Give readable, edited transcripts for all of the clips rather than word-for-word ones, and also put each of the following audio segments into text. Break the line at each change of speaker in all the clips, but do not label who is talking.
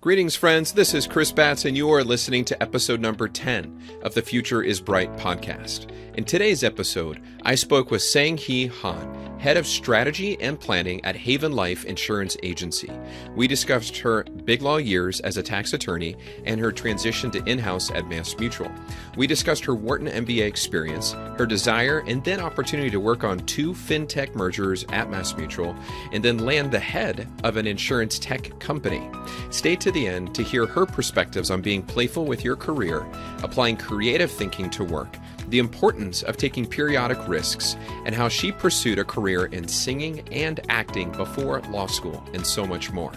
Greetings, friends. This is Chris Batts, and you are listening to episode number 10 of the Future is Bright podcast. In today's episode, I spoke with Sahang-Hee Hahn, head of strategy and planning at Haven Life Insurance Agency. We discussed her big law years as a tax attorney and her transition to in-house at MassMutual. We discussed her Wharton MBA experience, her desire and then opportunity to work on 2 fintech mergers at MassMutual, and then land the head of an insurance tech company. Stay to the end to hear her perspectives on being playful with your career, applying creative thinking to work, the importance of taking periodic risks, and how she pursued a career in singing and acting before law school, and so much more.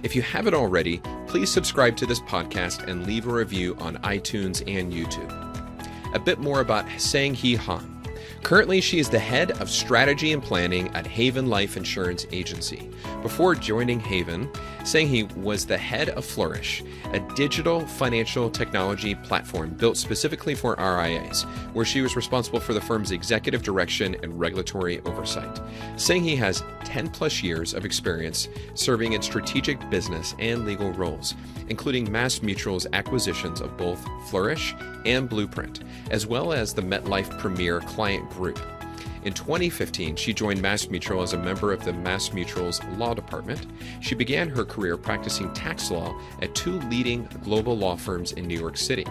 If you haven't already, please subscribe to this podcast and leave a review on iTunes and YouTube. A bit more about Sahang-Hee Hahn. Currently, she is the head of strategy and planning at Haven Life Insurance Agency. Before joining Haven, Sahang-Hee was the head of Flourish, a digital financial technology platform built specifically for RIAs, where she was responsible for the firm's executive direction and regulatory oversight. Sahang-Hee has 10 plus years of experience serving in strategic business and legal roles, including MassMutual's acquisitions of both Flourish and Blueprint, as well as the MetLife Premier Client Group. In 2015, she joined MassMutual as a member of the MassMutual's law department. She began her career practicing tax law at 2 leading global law firms in New York City.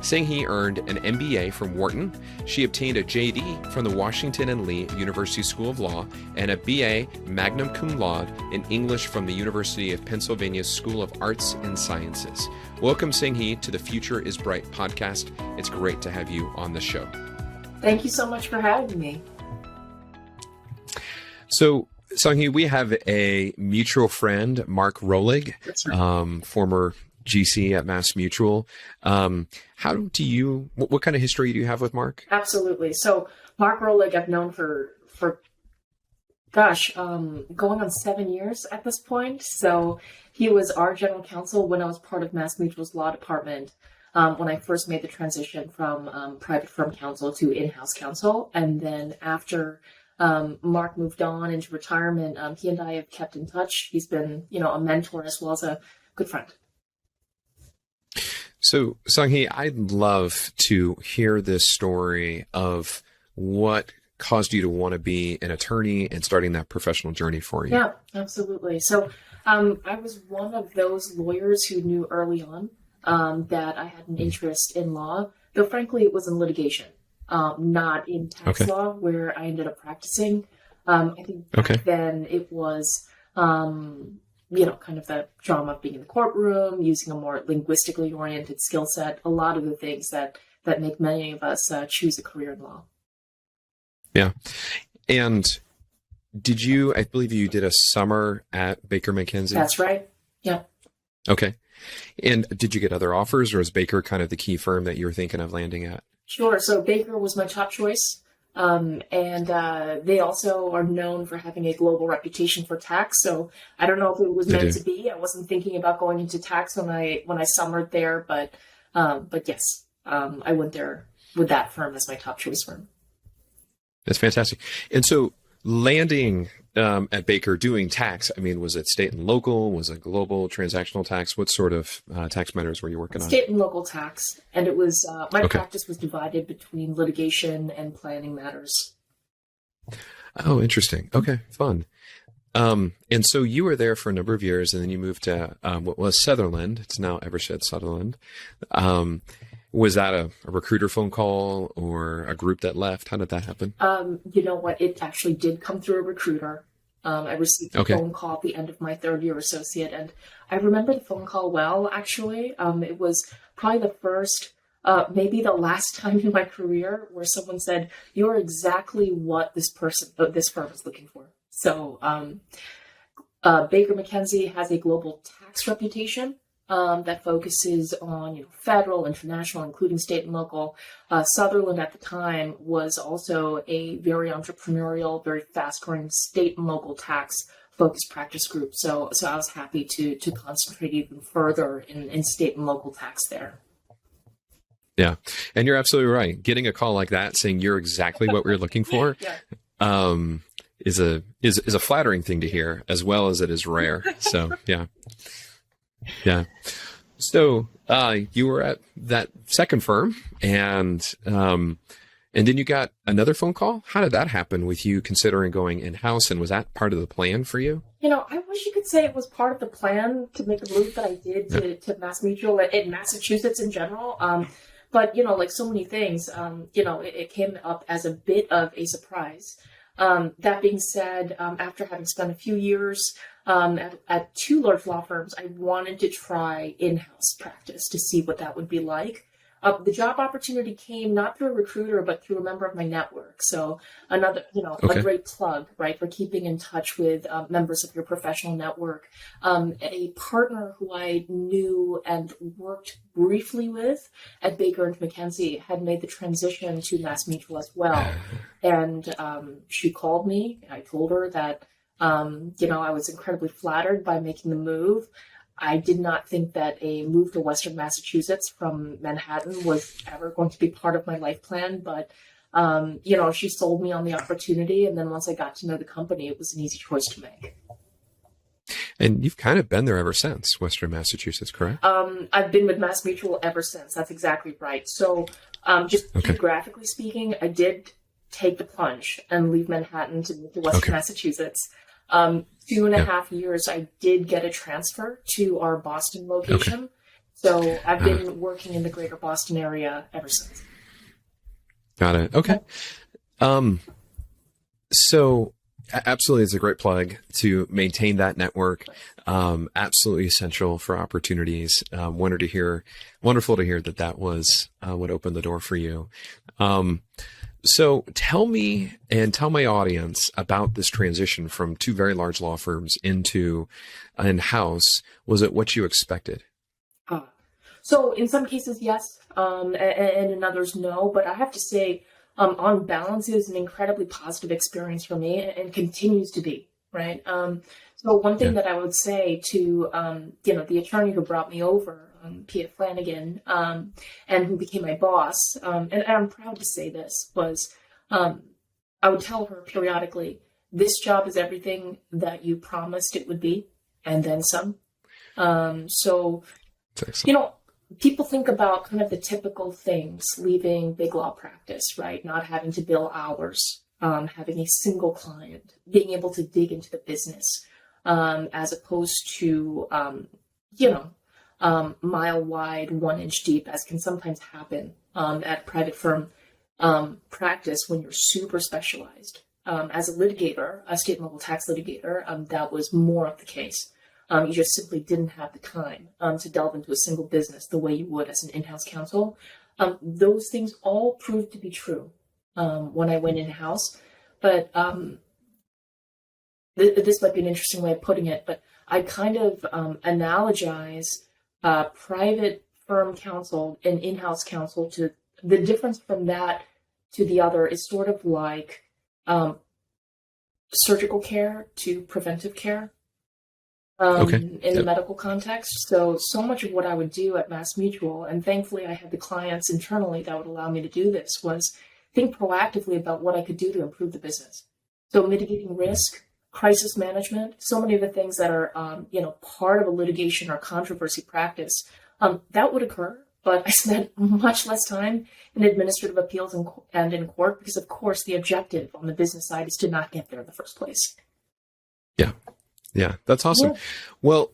Sahang-Hee earned an MBA from Wharton. She obtained a JD from the Washington and Lee University School of Law and a BA magna cum laude in English from the University of Pennsylvania School of Arts and Sciences. Welcome, Sahang-Hee, to the Future is Bright podcast. It's great to have you on the show.
Thank you so much for having me.
So, Sahang-Hee, we have a mutual friend, Mark Rolig, former GC at MassMutual. What kind of history do you have with Mark?
Absolutely. So Mark Rolig, I've known for going on 7 years at this point. So he was our general counsel when I was part of MassMutual's law department, when I first made the transition from private firm counsel to in-house counsel. And then after Mark moved on into retirement, he and I have kept in touch. He's been, a mentor as well as a good friend.
So, Sahang-Hee, I'd love to hear this story of what caused you to want to be an attorney and starting that professional journey for you.
Yeah, absolutely. So I was one of those lawyers who knew early on that I had an interest in law, though frankly it was in litigation, not in tax law where I ended up practicing. I think back then it was kind of the drama of being in the courtroom, using a more linguistically oriented skill set, a lot of the things that make many of us choose a career in law.
Yeah. And I believe you did a summer at Baker McKenzie?
That's right. Yeah. Okay.
And did you get other offers, or was Baker kind of the key firm that you were thinking of landing at?
Sure. So Baker was my top choice. And they also are known for having a global reputation for tax. So I don't know if it was meant to be. I wasn't thinking about going into tax when I summered there, but yes, I went there with that firm as my top choice firm.
That's fantastic. And so landing at Baker doing tax, was it state and local? Was it global transactional tax? What sort of tax matters were you working on?
State and local tax. And it was, my practice was divided between litigation and planning matters.
Oh, interesting. Okay, fun. And so you were there for a number of years, and then you moved to what was Sutherland. It's now Evershed Sutherland. Was that a recruiter phone call or a group that left? How did that happen?
You know what? It actually did come through a recruiter. I received a phone call at the end of my 3rd year associate, and I remember the phone call well, actually. It was probably the first, maybe the last time in my career where someone said, "You're exactly what this firm is looking for." So Baker McKenzie has a global tax reputation. That focuses on federal, international, including state and local. Sutherland at the time was also a very entrepreneurial, very fast-growing state and local tax focused practice group. So I was happy to concentrate even further in state and local tax there.
Yeah, and you're absolutely right. Getting a call like that saying you're exactly what we're looking for is a flattering thing to hear, as well as it is rare. So yeah. Yeah. So you were at that second firm, and then you got another phone call. How did that happen with you considering going in-house? And was that part of the plan for you?
I wish you could say it was part of the plan to make the move that I did to MassMutual in Massachusetts in general. But, like so many things, it came up as a bit of a surprise. That being said, after having spent a few years at two large law firms, I wanted to try in-house practice to see what that would be like. The job opportunity came not through a recruiter, but through a member of my network. So another, a great plug, right, for keeping in touch with members of your professional network. A partner who I knew and worked briefly with at Baker and McKenzie had made the transition to MassMutual as well. And she called me, and I told her that, I was incredibly flattered by making the move. I did not think that a move to Western Massachusetts from Manhattan was ever going to be part of my life plan, but, she sold me on the opportunity. And then once I got to know the company, it was an easy choice to make.
And you've kind of been there ever since, Western Massachusetts, correct?
I've been with MassMutual ever since. That's exactly right. So geographically speaking, I did take the plunge and leave Manhattan to move to Western Massachusetts. 2.5 years, I did get a transfer to our Boston location. So I've been working in the greater Boston area ever since.
Got it. Okay. So absolutely, it's a great plug to maintain that network. Absolutely essential for opportunities. Wonderful to hear that was what opened the door for you. So tell me and tell my audience about this transition from two very large law firms into in-house. Was it what you expected?
So in some cases, yes, and in others, no. But I have to say, on balance, it was an incredibly positive experience for me and continues to be, right? So one thing that I would say to, the attorney who brought me over, Pia Flanagan, and who became my boss, and I'm proud to say this, was I would tell her periodically, this job is everything that you promised it would be, and then some. People think about kind of the typical things, leaving big law practice, right? Not having to bill hours, having a single client, being able to dig into the business, as opposed to, mile wide, 1 inch deep, as can sometimes happen at private firm practice when you're super specialized. As a litigator, a state and local tax litigator, that was more of the case. You just simply didn't have the time to delve into a single business the way you would as an in-house counsel. Those things all proved to be true when I went in-house. But this might be an interesting way of putting it, but I kind of analogize private firm counsel and in-house counsel to the difference from that to the other is sort of like surgical care to preventive care. In the medical context. So much of what I would do at MassMutual, and thankfully I had the clients internally that would allow me to do this, was think proactively about what I could do to improve the business. So mitigating risk, crisis management, so many of the things that are, part of a litigation or controversy practice, that would occur. But I spent much less time in administrative appeals and in court because, of course, the objective on the business side is to not get there in the first place.
Yeah, that's awesome. Yeah. Well,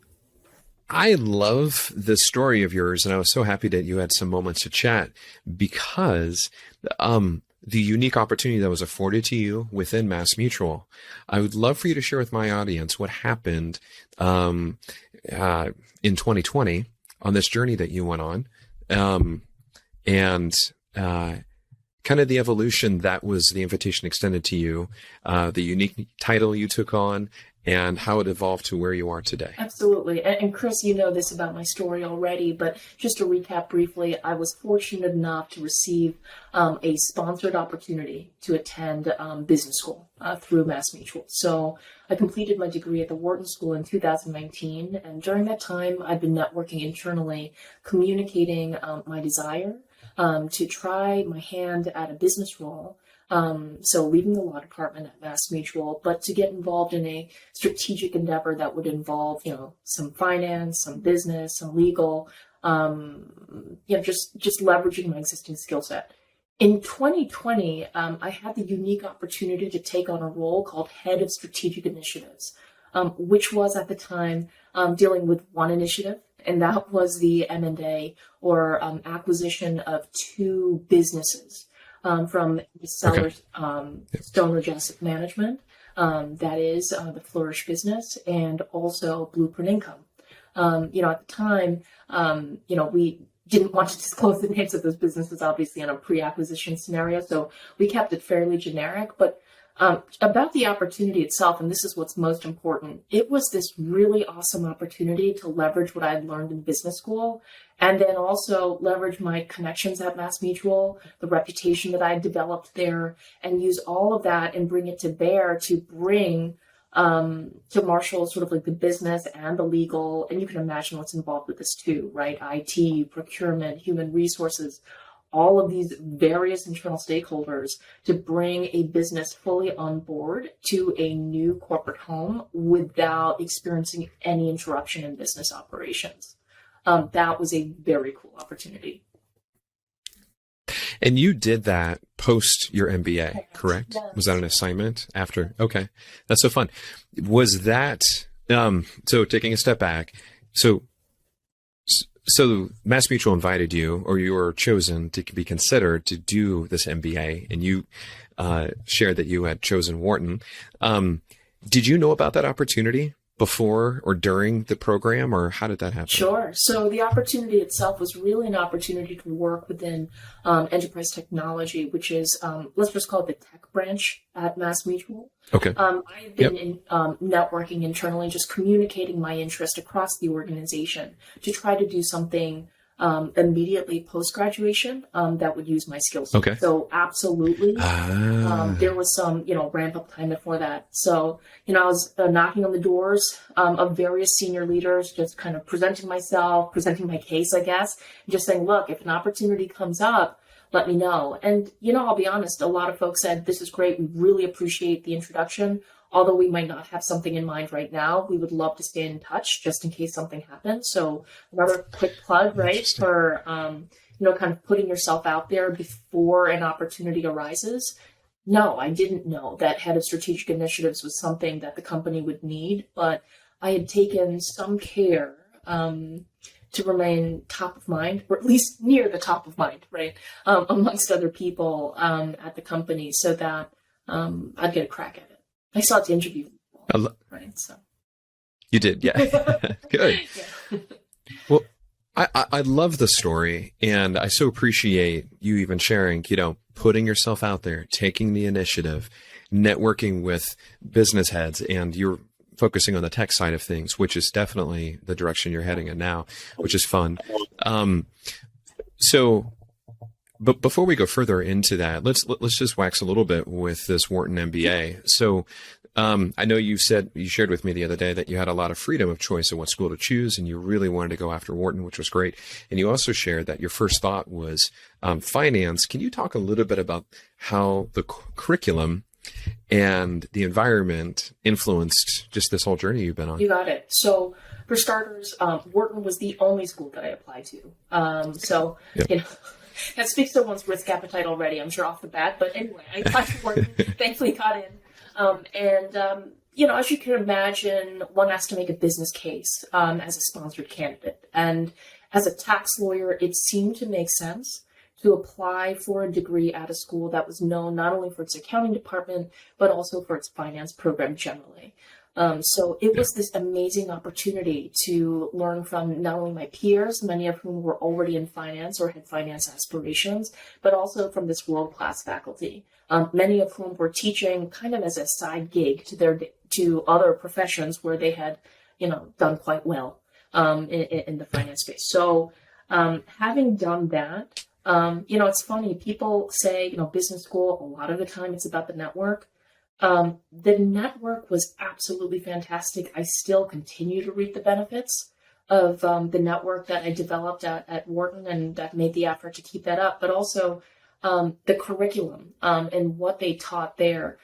I love this story of yours, and I was so happy that you had some moments to chat because the unique opportunity that was afforded to you within MassMutual. I would love for you to share with my audience what happened in 2020 on this journey that you went on, and kind of the evolution that was the invitation extended to you, the unique title you took on, and how it evolved to where you are today.
Absolutely. And Chris, you know this about my story already, but just to recap briefly, I was fortunate enough to receive a sponsored opportunity to attend business school through MassMutual. So I completed my degree at the Wharton School in 2019, and during that time, I've been networking internally, communicating my desire to try my hand at a business role So leaving the law department at MassMutual, but to get involved in a strategic endeavor that would involve, some finance, some business, some legal, just leveraging my existing skill set. In 2020, I had the unique opportunity to take on a role called Head of Strategic Initiatives, which was at the time dealing with one initiative, and that was the M&A or acquisition of two businesses from the sellers, Stonebridge Asset Management, that is the Flourish business, and also Blueprint Income. At the time, we didn't want to disclose the names of those businesses, obviously, in a pre-acquisition scenario, so we kept it fairly generic. But about the opportunity itself, and this is what's most important, it was this really awesome opportunity to leverage what I had learned in business school, and then also leverage my connections at MassMutual, the reputation that I had developed there, and use all of that and bring it to bear to bring to Marshall sort of like the business and the legal, and you can imagine what's involved with this too, right? IT, procurement, human resources, all of these various internal stakeholders to bring a business fully on board to a new corporate home without experiencing any interruption in business operations. That was a very cool opportunity.
And you did that post your MBA, correct? Yes. Was that an assignment after? Okay. That's so fun. Was that, so taking a step back, so MassMutual invited you, or you were chosen to be considered to do this MBA, and you shared that you had chosen Wharton. Did you know about that opportunity before or during the program, or how did that happen?
Sure. So the opportunity itself was really an opportunity to work within enterprise technology, which is, let's just call it the tech branch at MassMutual.
Okay.
I've been in networking internally, just communicating my interest across the organization to try to do something immediately post-graduation that would use my skills.
Okay.
So absolutely. There was some, ramp up time before that. So, I was knocking on the doors of various senior leaders, just kind of presenting my case, I guess, and just saying, look, if an opportunity comes up, let me know. And, I'll be honest, a lot of folks said, this is great. We really appreciate the introduction. Although we might not have something in mind right now, we would love to stay in touch just in case something happens. So another quick plug, right, for, kind of putting yourself out there before an opportunity arises. No, I didn't know that head of strategic initiatives was something that the company would need, but I had taken some care to remain top of mind, or at least near the top of mind, right, amongst other people at the company, so that I'd get a crack at it. I still had to interview people, right? So
you did, yeah. Good. Yeah. Well, I love the story, and I so appreciate you even sharing, putting yourself out there, taking the initiative, networking with business heads, and you're focusing on the tech side of things, which is definitely the direction you're heading in now, which is fun. But before we go further into that, let's just wax a little bit with this Wharton MBA. So I know you shared with me the other day that you had a lot of freedom of choice of what school to choose, and you really wanted to go after Wharton, which was great. And you also shared that your first thought was finance. Can you talk a little bit about how the curriculum and the environment influenced just this whole journey you've been on?
You got it. So for starters, Wharton was the only school that I applied to. Yep. That speaks to one's risk appetite already, I'm sure, off the bat. But anyway, I applied to Wharton, thankfully got in. As you can imagine, one has to make a business case as a sponsored candidate. And as a tax lawyer, it seemed to make sense to apply for a degree at a school that was known not only for its accounting department, but also for its finance program generally. So it was this amazing opportunity to learn from not only my peers, many of whom were already in finance or had finance aspirations, but also from this world-class faculty, many of whom were teaching kind of as a side gig to other professions where they had, done quite well in the finance space. So having done that, it's funny. People say, business school, a lot of the time it's about the network. The network was absolutely fantastic. I still continue to reap the benefits of the network that I developed at Wharton, and that made the effort to keep that up. But also, the curriculum and what they taught there.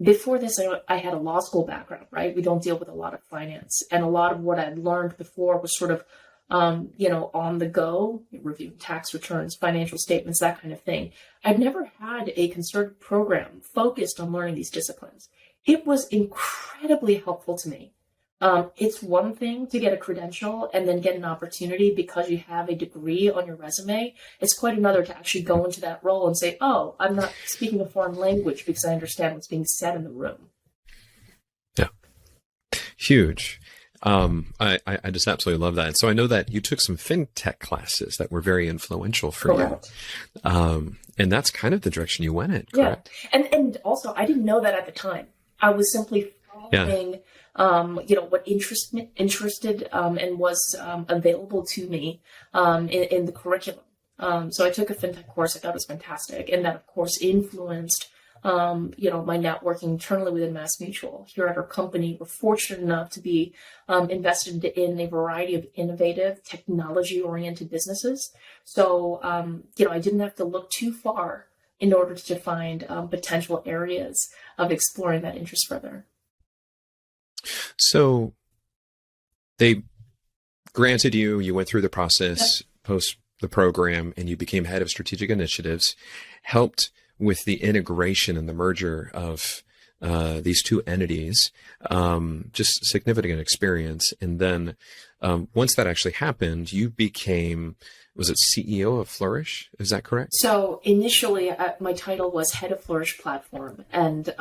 Before this, I had a law school background, right? We don't deal with a lot of finance. And a lot of what I'd learned before was sort of, on the go, reviewing tax returns, financial statements, that kind of thing. I'd never had a concerted program focused on learning these disciplines. It was incredibly helpful to me. It's one thing to get a credential and then get an opportunity because you have a degree on your resume. It's quite another to actually go into that role and say, oh, I'm not speaking a foreign language because I understand what's being said in the room.
Yeah. Huge. I just absolutely love that. And so I know that you took some fintech classes that were very influential for
Correct.
you. And that's kind of the direction you went in, correct?
Yeah. And also, I didn't know that at the time. I was simply following what interested and was available to me in the curriculum. So I took a fintech course. I thought it was fantastic. And that, of course, influenced, my networking internally within MassMutual. Here at our company, we're fortunate enough to be invested in a variety of innovative, technology-oriented businesses. So, I didn't have to look too far in order to find potential areas of exploring that interest further.
So they granted you went through the process post the program and you became head of strategic initiatives, helped with the integration and the merger of these two entities, just significant experience. And then once that actually happened, you became, was it CEO of Flourish? Is that correct?
So initially my title was head of Flourish platform. And,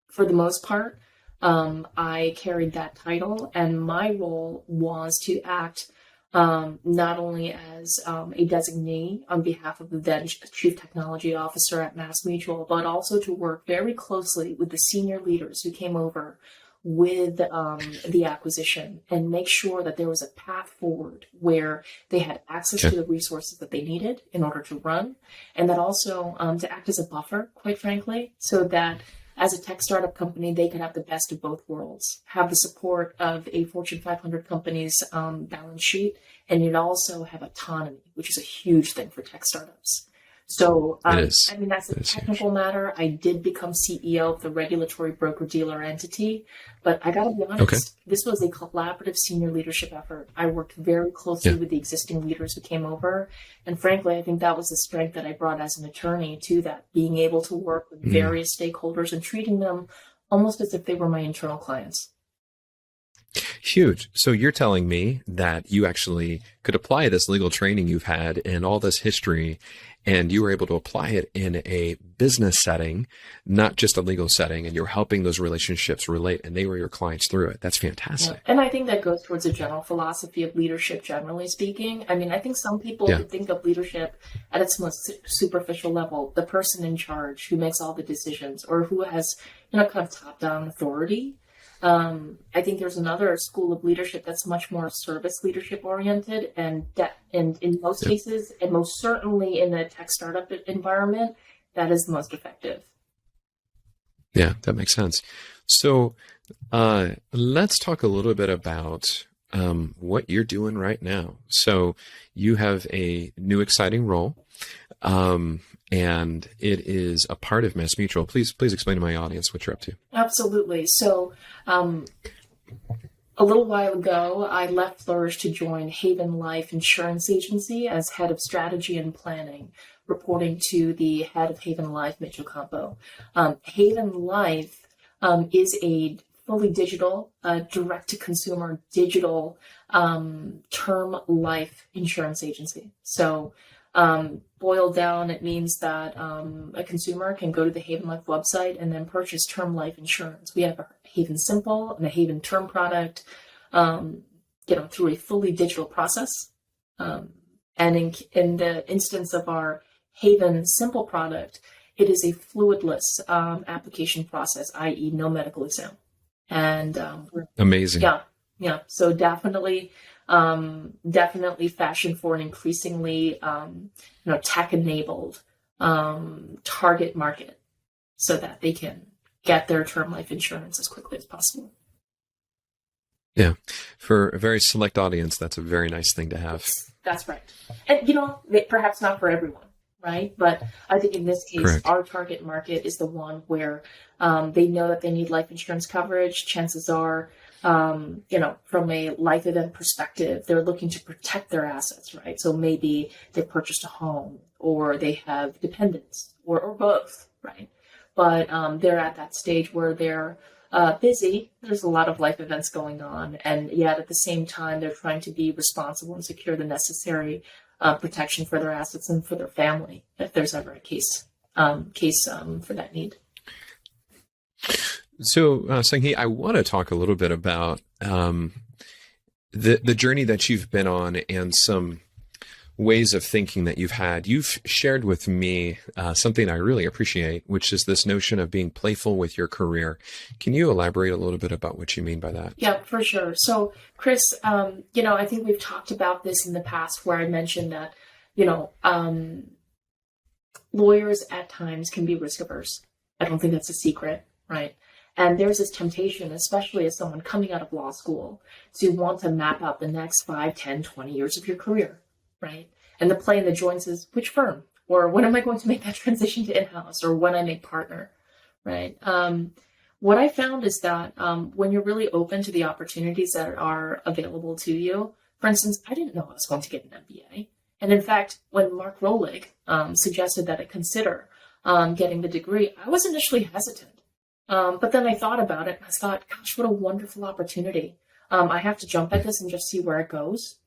for the most part, I carried that title, and my role was to act not only as a designee on behalf of the then Chief Technology Officer at MassMutual, but also to work very closely with the senior leaders who came over with the acquisition and make sure that there was a path forward where they had access to the resources that they needed in order to run, and that also to act as a buffer, quite frankly, so that as a tech startup company, they could have the best of both worlds, have the support of a Fortune 500 company's balance sheet, and you'd also have autonomy, which is a huge thing for tech startups. So, that's a technical matter. I did become CEO of the regulatory broker-dealer entity, but I got to be honest, this was a collaborative senior leadership effort. I worked very closely with the existing leaders who came over, and frankly, I think that was the strength that I brought as an attorney to that, being able to work with various stakeholders and treating them almost as if they were my internal clients.
Huge. So you're telling me that you actually could apply this legal training you've had and all this history, and you were able to apply it in a business setting, not just a legal setting, and you're helping those relationships relate, and they were your clients through it. That's fantastic.
Yeah. And I think that goes towards a general philosophy of leadership, generally speaking. I mean, I think some people think of leadership at its most superficial level, the person in charge who makes all the decisions or who has, kind of top-down authority. I think there's another school of leadership that's much more service leadership oriented, and in most cases, and most certainly in the tech startup environment, that is the most effective.
Yeah, that makes sense. So let's talk a little bit about what you're doing right now. So you have a new exciting role, and it is a part of MassMutual. Please explain to my audience what you're up to.
Absolutely. So a little while ago, I left Flourish to join Haven Life Insurance Agency as head of strategy and planning, reporting to the head of Haven Life, Mitchell Campo. Haven Life is a fully digital, direct-to-consumer digital term life insurance agency. So boiled down, it means that a consumer can go to the Haven Life website and then purchase term life insurance. We have a Haven Simple and a Haven Term product, through a fully digital process. And in the instance of our Haven Simple product, it is a fluidless application process, i.e. no medical exam. And
amazing.
Yeah. So definitely fashion for an increasingly, tech-enabled target market, so that they can get their term life insurance as quickly as possible.
Yeah, for a very select audience, that's a very nice thing to have.
That's right. And perhaps not for everyone, right? But I think in this case,
Correct.
our target market is the one where they know that they need life insurance coverage. Chances are, from a life event perspective, they're looking to protect their assets, right? So maybe they purchased a home or they have dependents or both, right? But they're at that stage where they're busy. There's a lot of life events going on. And yet at the same time, they're trying to be responsible and secure the necessary protection for their assets and for their family if there's ever a case for that need.
So, Sahang-Hee, I want to talk a little bit about the journey that you've been on and some ways of thinking that you've had. You've shared with me something I really appreciate, which is this notion of being playful with your career. Can you elaborate a little bit about what you mean by that?
Yeah, for sure. So, Chris, I think we've talked about this in the past where I mentioned that, lawyers at times can be risk averse. I don't think that's a secret, right? And there's this temptation, especially as someone coming out of law school, to want to map out the next 5, 10, 20 years of your career, right? And the play in the joints is which firm, or when am I going to make that transition to in-house, or when I make partner, right? What I found is that when you're really open to the opportunities that are available to you, for instance, I didn't know I was going to get an MBA. And in fact, when Mark Rolig suggested that I consider getting the degree, I was initially hesitant. But then I thought about it and I thought, gosh, what a wonderful opportunity. I have to jump at this and just see where it goes.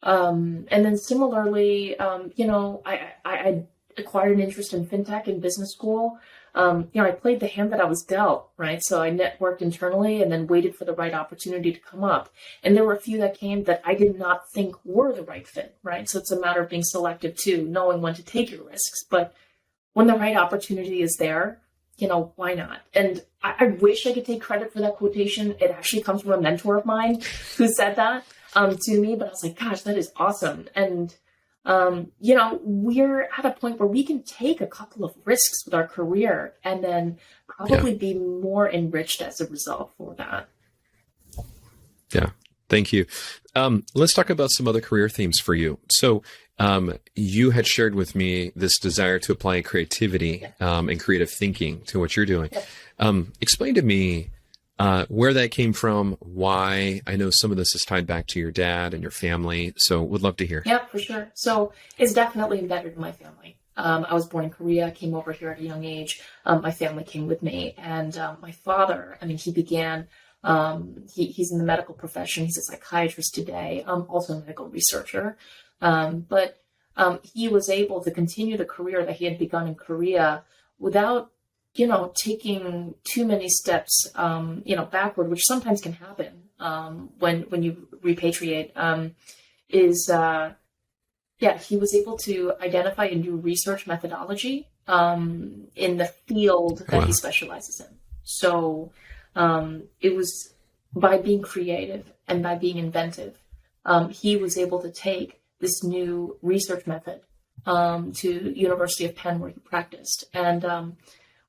And then similarly, I acquired an interest in fintech in business school. I played the hand that I was dealt, right? So I networked internally and then waited for the right opportunity to come up. And there were a few that came that I did not think were the right fit, right? So it's a matter of being selective too, knowing when to take your risks. But when the right opportunity is there, why not? And I wish I could take credit for that quotation. It actually comes from a mentor of mine who said that to me, but I was like, gosh, that is awesome. And, we're at a point where we can take a couple of risks with our career and then probably be more enriched as a result for that.
Yeah. Thank you. Let's talk about some other career themes for you. So you had shared with me this desire to apply creativity and creative thinking to what you're doing. Explain to me where that came from, why. I know some of this is tied back to your dad and your family, so would love to hear.
Yeah, for sure. So it's definitely embedded in my family. I was born in Korea, came over here at a young age. My family came with me. And my father, he began... he's in the medical profession. He's a psychiatrist today, also a medical researcher. But he was able to continue the career that he had begun in Korea without, taking too many steps, backward, which sometimes can happen when you repatriate. He was able to identify a new research methodology in the field that he specializes in. So it was by being creative and by being inventive, he was able to take this new research method to University of Penn where he practiced. And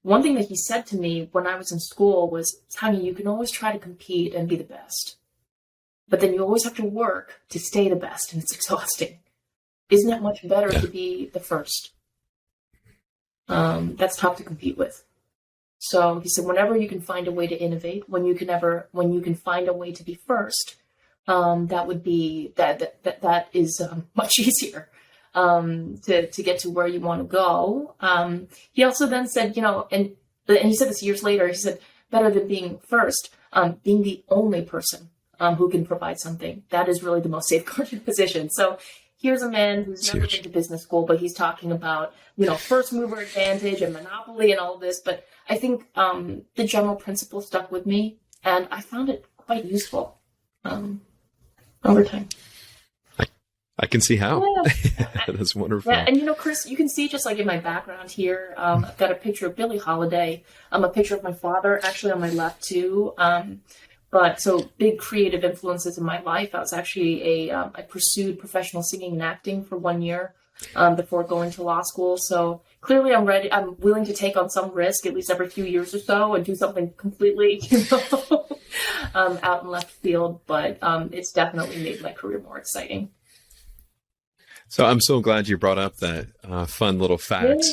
one thing that he said to me when I was in school was, Sahang-Hee, you can always try to compete and be the best, but then you always have to work to stay the best, and it's exhausting. Isn't it much better to be the first? That's tough to compete with. So he said, whenever you can find a way to innovate, when you can find a way to be first, that is much easier to get to where you want to go. He also then said, and he said this years later, he said, better than being first, being the only person who can provide something. That is really the most safeguarded position. So here's a man who's never been to business school, but he's talking about, first mover advantage and monopoly and all of this. But I think the general principle stuck with me, and I found it quite useful over time.
I can see how.
Yeah.
That's wonderful.
Yeah, and Chris, you can see just like in my background here, I've got a picture of Billie Holiday, a picture of my father actually on my left too. But so big creative influences in my life. I was actually I pursued professional singing and acting for 1 year before going to law school. So clearly I'm ready. I'm willing to take on some risk at least every few years or so and do something completely, out in left field. But it's definitely made my career more exciting.
So I'm so glad you brought up that fun little fact.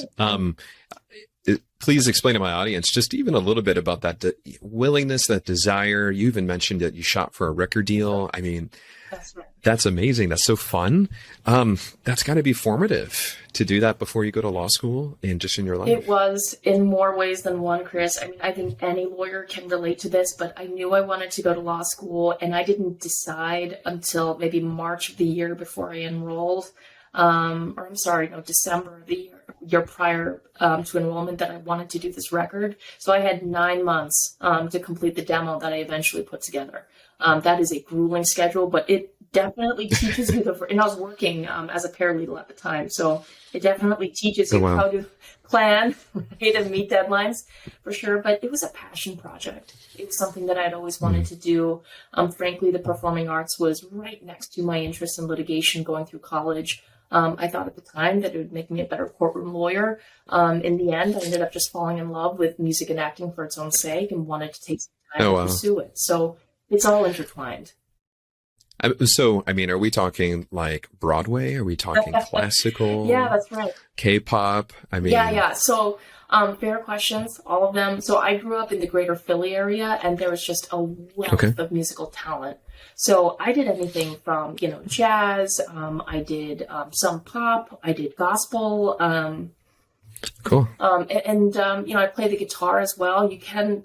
Please explain to my audience just even a little bit about that willingness, that desire. You even mentioned that you shot for a record deal. I mean,
That's right.
that's amazing. That's so fun. That's got to be formative to do that before you go to law school and just in your life.
It was in more ways than one, Chris. I mean, I think any lawyer can relate to this, but I knew I wanted to go to law school, and I didn't decide until maybe March of the year before I enrolled. December of the year prior to enrollment that I wanted to do this record. So I had 9 months to complete the demo that I eventually put together. That is a grueling schedule, but it definitely teaches you and I was working as a paralegal at the time. So it definitely teaches you how to plan, right, and meet deadlines for sure. But it was a passion project. It was something that I'd always wanted to do. Frankly, the performing arts was right next to my interest in litigation going through college. I thought at the time that it would make me a better courtroom lawyer. In the end, I ended up just falling in love with music and acting for its own sake and wanted to take some time to pursue it. So it's all intertwined.
So, I mean, are we talking like Broadway? Are we talking classical?
Yeah, that's right.
K-pop? I mean...
Yeah. So, fair questions, all of them. So I grew up in the greater Philly area, and there was just a wealth of musical talent. So I did everything from, jazz. I did some pop. I did gospel.
Cool.
I play the guitar as well. You can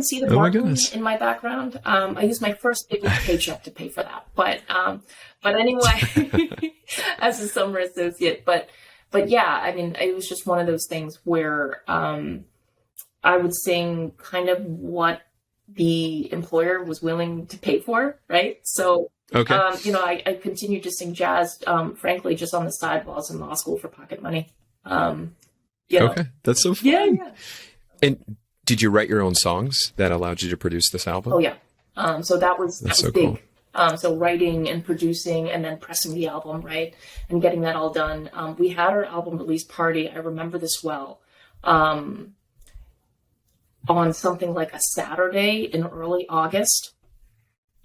see the Wharton in my background. I used my first big paycheck to pay for that. But anyway, as a summer associate. But yeah, I mean, it was just one of those things where I would sing kind of what the employer was willing to pay for, right? So, I continued to sing jazz, frankly, just on the side while I was in law school for pocket money.
Okay, that's so fun.
Yeah.
And did you write your own songs that allowed you to produce this album?
Oh, yeah. So that was
so
big.
Cool.
So writing and producing and then pressing the album, right? And getting that all done. We had our album release party. I remember this well. On something like a Saturday in early August.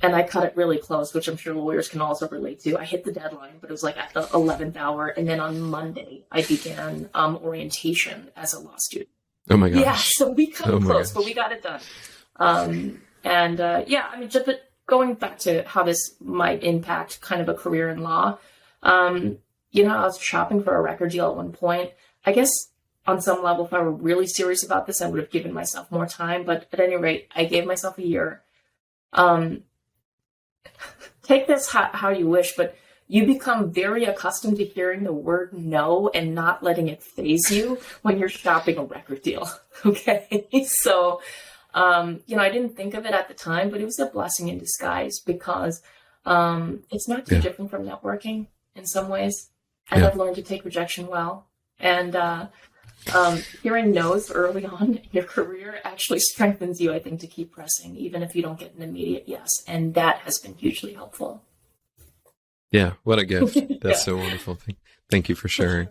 And I cut it really close, which I'm sure lawyers can also relate to. I hit the deadline, but it was like at the 11th hour. And then on Monday, I began orientation as a law student.
Oh my gosh.
Yeah, so we cut it close, but we got it done. But going back to how this might impact kind of a career in law, I was shopping for a record deal at one point. I guess on some level, if I were really serious about this, I would have given myself more time. But at any rate, I gave myself a year. Take this how you wish, but you become very accustomed to hearing the word no and not letting it faze you when you're shopping a record deal. Okay. So, I didn't think of it at the time, but it was a blessing in disguise because it's not too different from networking in some ways. And I've learned to take rejection well. And hearing no's early on in your career actually strengthens you, I think, to keep pressing, even if you don't get an immediate yes. And that has been hugely helpful.
Yeah, what a gift. That's so wonderful. Thank you for sharing.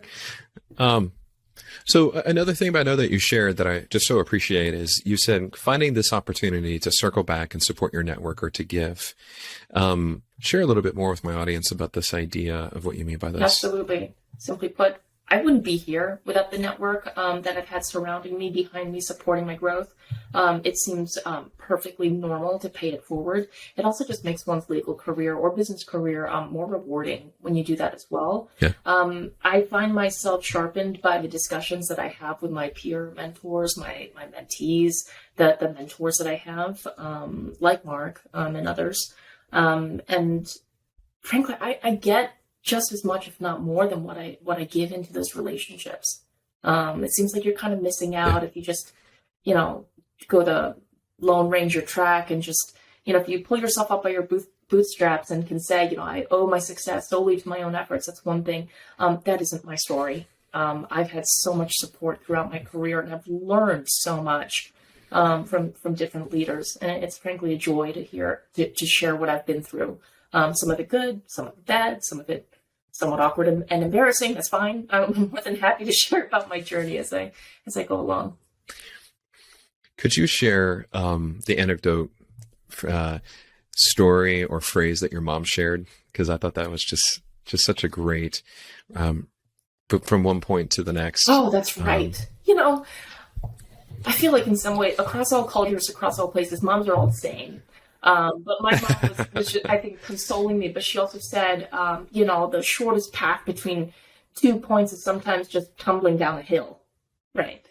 So another thing I know that you shared that I just so appreciate is you said finding this opportunity to circle back and support your network or to give. Share a little bit more with my audience about this idea of what you mean by this.
Absolutely. Simply put, I wouldn't be here without the network that I've had surrounding me, behind me, supporting my growth. It seems perfectly normal to pay it forward. It also just makes one's legal career or business career more rewarding when you do that as well.
Yeah.
I find myself sharpened by the discussions that I have with my peer mentors, my mentees, the mentors that I have, like Mark and others. And frankly, I get just as much, if not more, than what I give into those relationships. It seems like you're kind of missing out if you just, go the Lone Ranger track and just, if you pull yourself up by your bootstraps and can say, I owe my success solely to my own efforts, that's one thing. That isn't my story. I've had so much support throughout my career and I've learned so much from different leaders. And it's frankly a joy to share what I've been through. Some of it good, some of it bad, some of it somewhat awkward and embarrassing. That's fine. I'm more than happy to share about my journey as I go along.
Could you share the anecdote, story or phrase that your mom shared? Because I thought that was just just such a great, from one point to the next.
Oh, that's right. I feel like in some way, across all cultures, across all places, moms are all the same. But my mom was just, I think, consoling me. But she also said, the shortest path between 2 points is sometimes just tumbling down a hill. Right.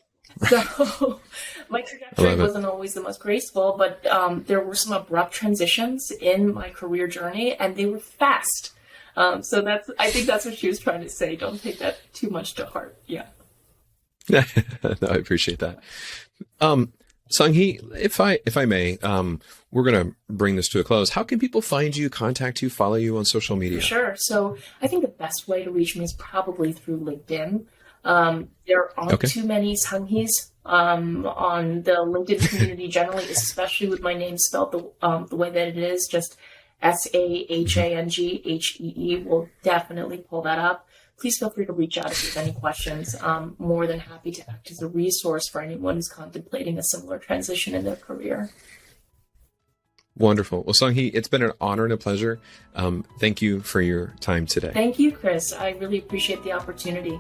So my trajectory wasn't always the most graceful, but there were some abrupt transitions in my career journey, and they were fast. So I think that's what she was trying to say. Don't take that too much to heart. Yeah.
No, I appreciate that. Sahang-Hee, if I may, we're going to bring this to a close. How can people find you, contact you, follow you on social media?
Sure. So I think the best way to reach me is probably through LinkedIn. There aren't too many Sahang-Hees on the LinkedIn community generally, especially with my name spelled the way that it is, just Sahanghee. Will definitely pull that up. Please feel free to reach out if you have any questions. I'm more than happy to act as a resource for anyone who's contemplating a similar transition in their career.
Wonderful. Well, Sahang-Hee, it's been an honor and a pleasure. Thank you for your time today.
Thank you, Chris. I really appreciate the opportunity.